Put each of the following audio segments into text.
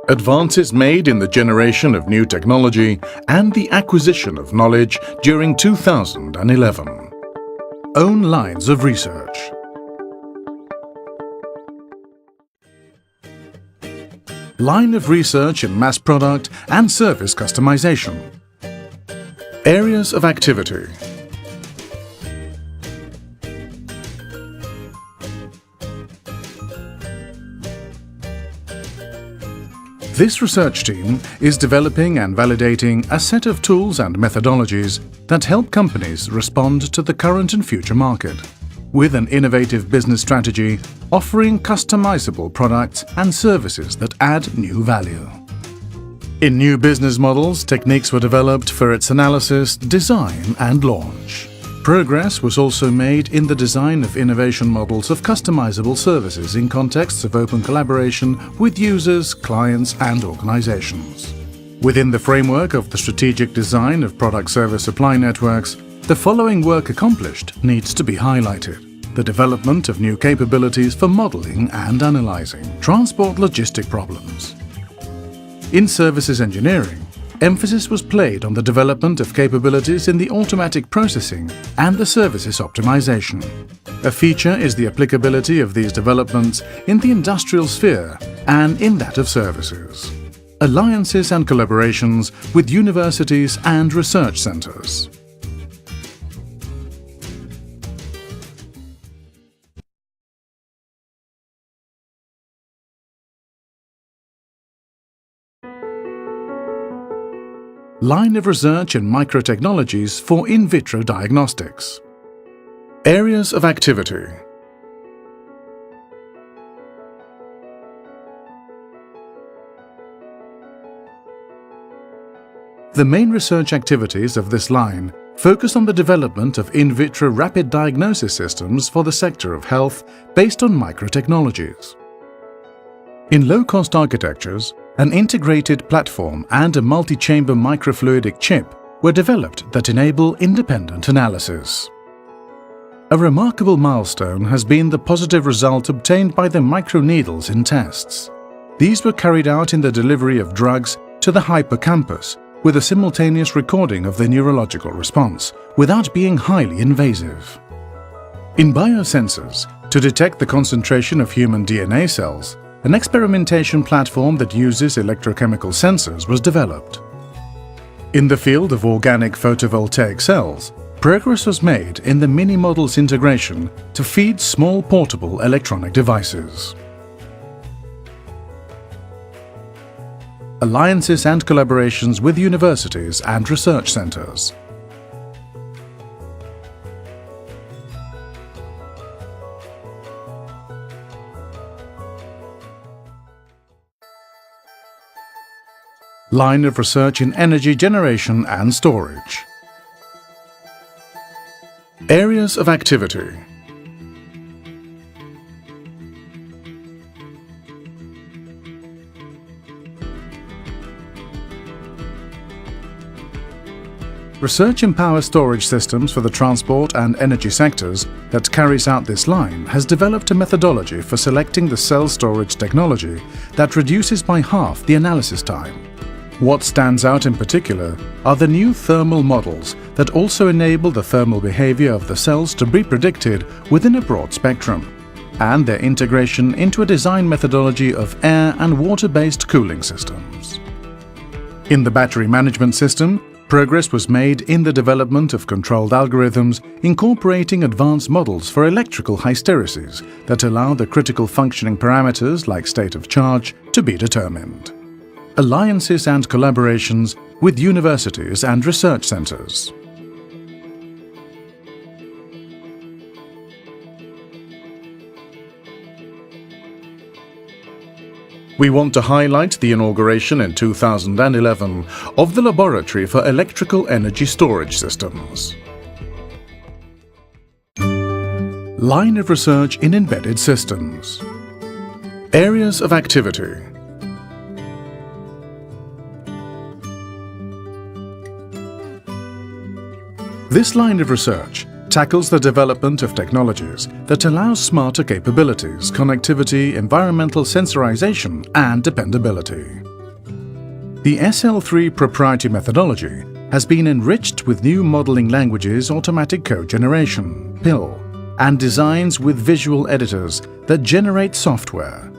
Advances made in the generation of new technology and the acquisition of knowledge during 2011. Own lines of research. Line of research in mass product and service customization. Areas of activity. This research team is developing and validating a set of tools and methodologies that help companies respond to the current and future market, with an innovative business strategy offering customizable products and services that add new value. In new business models, techniques were developed for its analysis, design and launch. Progress was also made in the design of innovation models of customizable services in contexts of open collaboration with users, clients and organizations. Within the framework of the strategic design of product service supply networks, the following work accomplished needs to be highlighted. The development of new capabilities for modeling and analyzing transport logistic problems. In services engineering, emphasis was placed on the development of capabilities in the automatic processing and the services optimization. A feature is the applicability of these developments in the industrial sphere and in that of services. Alliances and collaborations with universities and research centers. Line of research in microtechnologies for in vitro diagnostics. Areas of activity. The main research activities of this line focus on the development of in vitro rapid diagnosis systems for the sector of health based on microtechnologies. In low-cost architectures, an integrated platform and a multi-chamber microfluidic chip were developed that enable independent analysis. A remarkable milestone has been the positive result obtained by the microneedles in tests. These were carried out in the delivery of drugs to the hippocampus with a simultaneous recording of the neurological response without being highly invasive. In biosensors, to detect the concentration of human DNA cells, an experimentation platform that uses electrochemical sensors was developed. In the field of organic photovoltaic cells, progress was made in the mini-models integration to feed small portable electronic devices. Alliances and collaborations with universities and research centers. Line of research in energy generation and storage. Areas of activity. Research in power storage systems for the transport and energy sectors that carries out this line has developed a methodology for selecting the cell storage technology that reduces by half the analysis time. What stands out in particular are the new thermal models that also enable the thermal behavior of the cells to be predicted within a broad spectrum, and their integration into a design methodology of air and water-based cooling systems. In the battery management system, progress was made in the development of controlled algorithms incorporating advanced models for electrical hysteresis that allow the critical functioning parameters like state of charge to be determined. Alliances and collaborations with universities and research centers. We want to highlight the inauguration in 2011 of the Laboratory for Electrical Energy Storage Systems. Line of research in embedded systems. Areas of activity. This line of research tackles the development of technologies that allow smarter capabilities, connectivity, environmental sensorization and dependability. The SL3 proprietary methodology has been enriched with new modeling languages, automatic code generation, PIL, and designs with visual editors that generate software.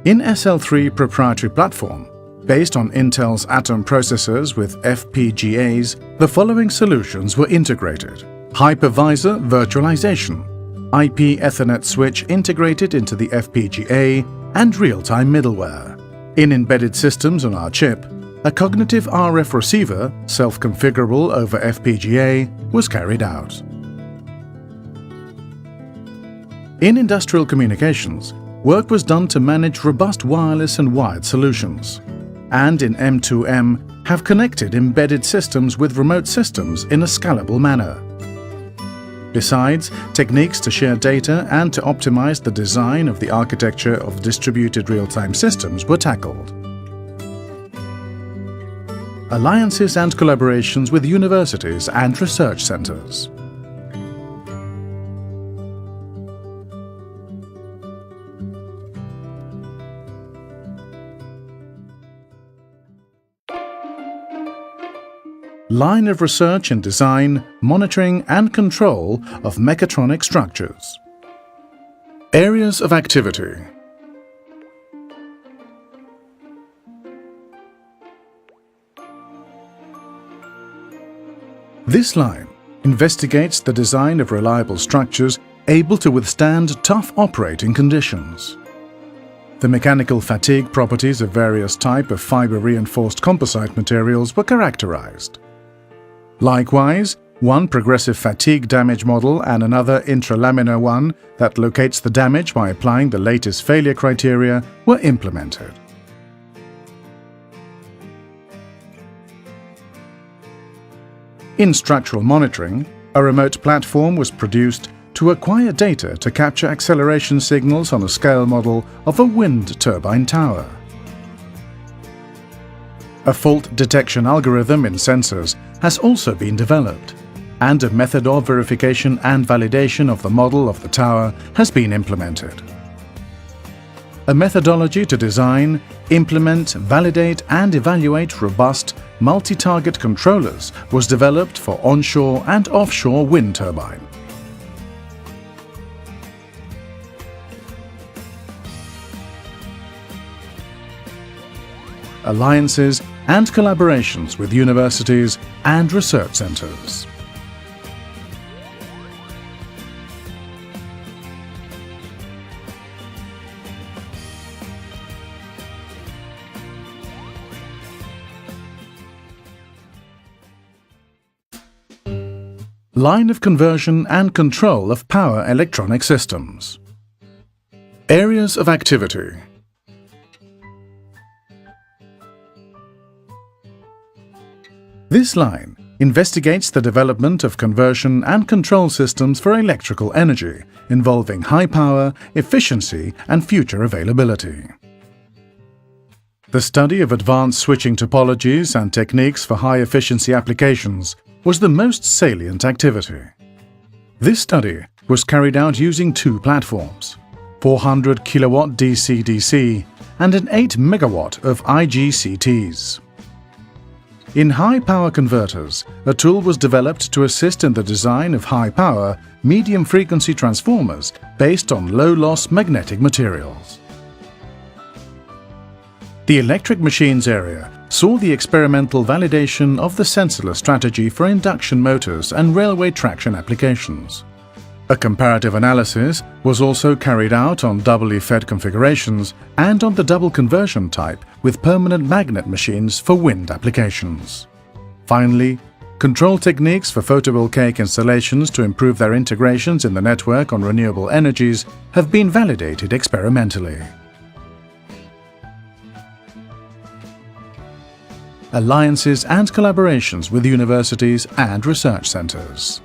In SL3 proprietary platform, based on Intel's Atom processors with FPGAs, the following solutions were integrated: hypervisor virtualization, IP Ethernet switch integrated into the FPGA, and real-time middleware. In embedded systems on our chip, a cognitive RF receiver, self-configurable over FPGA, was carried out. In industrial communications, work was done to manage robust wireless and wired solutions, and in M2M have connected embedded systems with remote systems in a scalable manner. Besides, techniques to share data and to optimize the design of the architecture of distributed real-time systems were tackled. Alliances and collaborations with universities and research centers. Line of research in design, monitoring and control of mechatronic structures. Areas of activity. This line investigates the design of reliable structures able to withstand tough operating conditions. The mechanical fatigue properties of various types of fiber-reinforced composite materials were characterized. Likewise, one progressive fatigue damage model and another intralaminar one that locates the damage by applying the latest failure criteria were implemented. In structural monitoring, a remote platform was produced to acquire data to capture acceleration signals on a scale model of a wind turbine tower. A fault detection algorithm in sensors has also been developed, and a method of verification and validation of the model of the tower has been implemented. A methodology to design, implement, validate and evaluate robust multi-target controllers was developed for onshore and offshore wind turbine. Alliances and collaborations with universities and research centers. Line of conversion and control of power electronic systems. Areas of activity. This line investigates the development of conversion and control systems for electrical energy, involving high power, efficiency and future availability. The study of advanced switching topologies and techniques for high-efficiency applications was the most salient activity. This study was carried out using two platforms, 400 kW DC-DC and an 8 MW of IGCTs. In high-power converters, a tool was developed to assist in the design of high-power, medium-frequency transformers based on low-loss magnetic materials. The electric machines area saw the experimental validation of the sensorless strategy for induction motors and railway traction applications. A comparative analysis was also carried out on doubly fed configurations and on the double conversion type with permanent magnet machines for wind applications. Finally, control techniques for photovoltaic installations to improve their integrations in the network on renewable energies have been validated experimentally. Alliances and collaborations with universities and research centers.